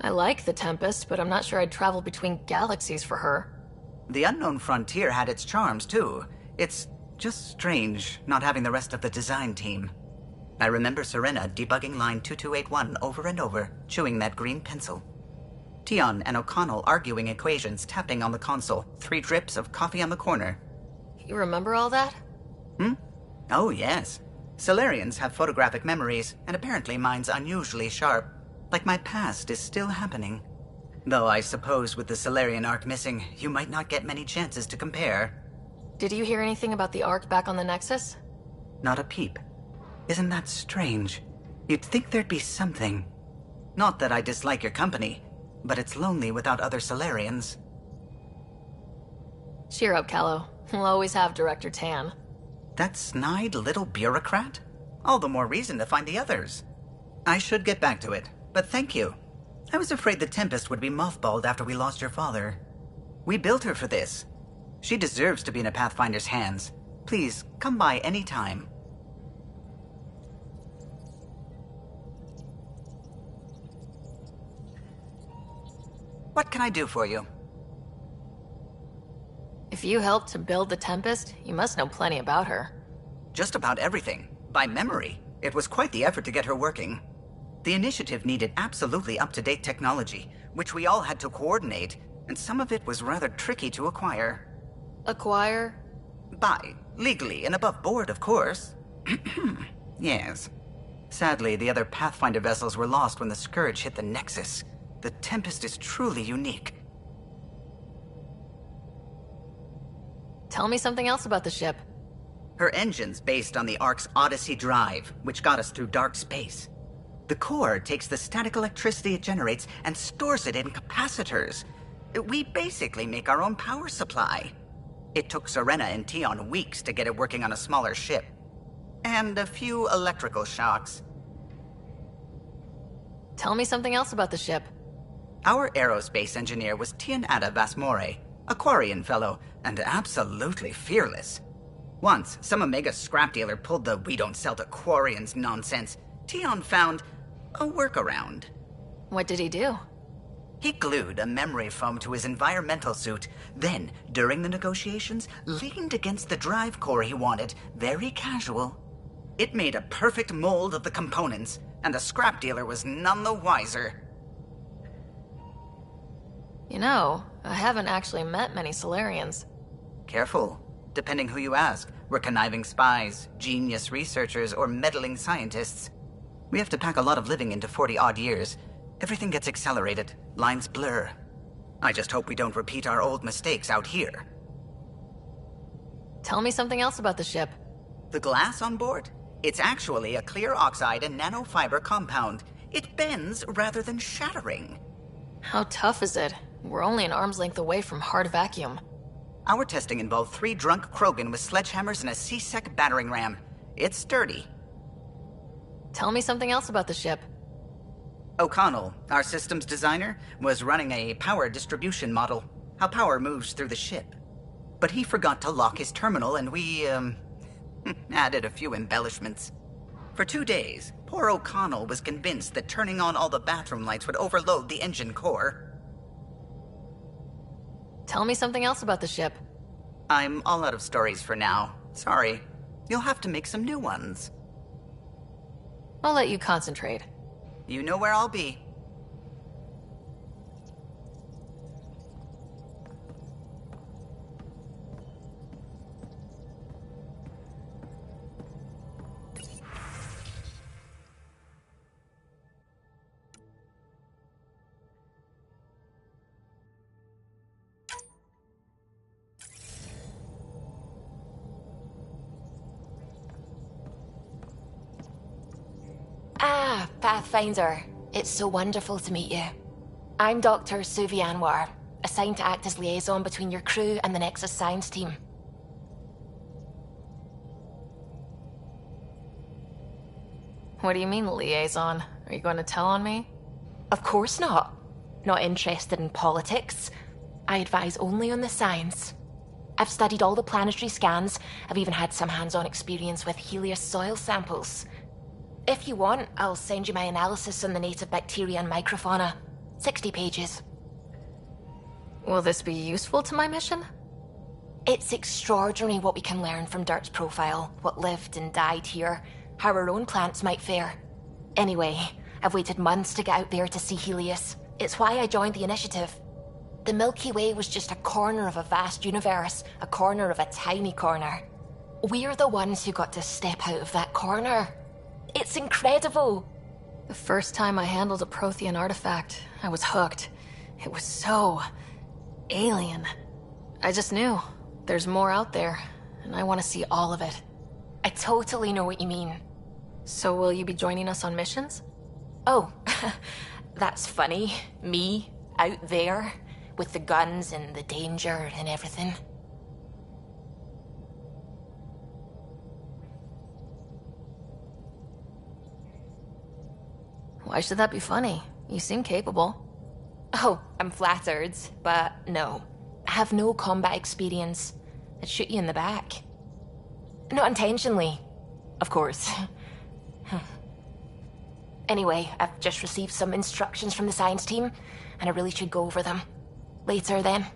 I like the Tempest, but I'm not sure I'd travel between galaxies for her. The Unknown Frontier had its charms, too. It's just strange not having the rest of the design team. I remember Serena debugging line 2281 over and over, chewing that green pencil. Tion and O'Connell arguing equations, tapping on the console, 3 drips of coffee on the corner. You remember all that? Oh, yes. Solarians have photographic memories, and apparently mine's unusually sharp. Like my past is still happening. Though I suppose with the Solarian arc missing, you might not get many chances to compare. Did you hear anything about the arc back on the Nexus? Not a peep. Isn't that strange? You'd think there'd be something. Not that I dislike your company, but it's lonely without other Solarians. Cheer up, Callow. We'll always have Director Tan. That snide little bureaucrat? All the more reason to find the others. I should get back to it, but thank you. I was afraid the Tempest would be mothballed after we lost your father. We built her for this. She deserves to be in a Pathfinder's hands. Please, come by any time. What can I do for you? If you helped to build the Tempest, you must know plenty about her. Just about everything. By memory. It was quite the effort to get her working. The initiative needed absolutely up-to-date technology, which we all had to coordinate, and some of it was rather tricky to acquire. Acquire? Buy. Legally and above board, of course. Yes. Sadly, the other Pathfinder vessels were lost when the Scourge hit the Nexus. The Tempest is truly unique. Tell me something else about the ship. Her engine's based on the Ark's Odyssey drive, which got us through dark space. The core takes the static electricity it generates and stores it in capacitors. We basically make our own power supply. It took Serena and Tion weeks to get it working on a smaller ship. And a few electrical shocks. Tell me something else about the ship. Our aerospace engineer was Tianada Vasmore, a Quarian fellow, and absolutely fearless. Once, some Omega scrap dealer pulled the "we don't sell to Quarians" nonsense. Tion found a workaround. What did he do? He glued a memory foam to his environmental suit, then, during the negotiations, leaned against the drive core he wanted, very casual. It made a perfect mold of the components, and the scrap dealer was none the wiser. You know, I haven't actually met many Solarians. Careful. Depending who you ask, we're conniving spies, genius researchers, or meddling scientists. We have to pack a lot of living into 40-odd years. Everything gets accelerated, lines blur. I just hope we don't repeat our old mistakes out here. Tell me something else about the ship. The glass on board? It's actually a clear oxide and nanofiber compound. It bends rather than shattering. How tough is it? We're only an arm's length away from hard vacuum. Our testing involved 3 drunk Krogan with sledgehammers and a C-Sec battering ram. It's sturdy. Tell me something else about the ship. O'Connell, our systems designer, was running a power distribution model, how power moves through the ship. But he forgot to lock his terminal and we, added a few embellishments. For 2 days, poor O'Connell was convinced that turning on all the bathroom lights would overload the engine core. Tell me something else about the ship. I'm all out of stories for now. Sorry. You'll have to make some new ones. I'll let you concentrate. You know where I'll be. Ah, Pathfinder. It's so wonderful to meet you. I'm Dr. Suvi Anwar, assigned to act as liaison between your crew and the Nexus Science team. What do you mean, liaison? Are you going to tell on me? Of course not. Not interested in politics. I advise only on the science. I've studied all the planetary scans. I've even had some hands-on experience with Helios soil samples. If you want, I'll send you my analysis on the native bacteria and microfauna. 60 pages. Will this be useful to my mission? It's extraordinary what we can learn from Dirt's profile, what lived and died here, how our own plants might fare. Anyway, I've waited months to get out there to see Helios. It's why I joined the initiative. The Milky Way was just a corner of a vast universe, a corner of a tiny corner. We're the ones who got to step out of that corner. It's incredible. The first time I handled a Prothean artifact, I was hooked. It was so alien. I just knew there's more out there, and I want to see all of it. I totally know what you mean. So will you be joining us on missions? Oh, that's funny. Me, out there, with the guns and the danger and everything. Why should that be funny? You seem capable. Oh, I'm flattered, but no. I have no combat experience. I'd shoot you in the back. Not intentionally, of course. Anyway, I've just received some instructions from the science team, and I really should go over them. Later then.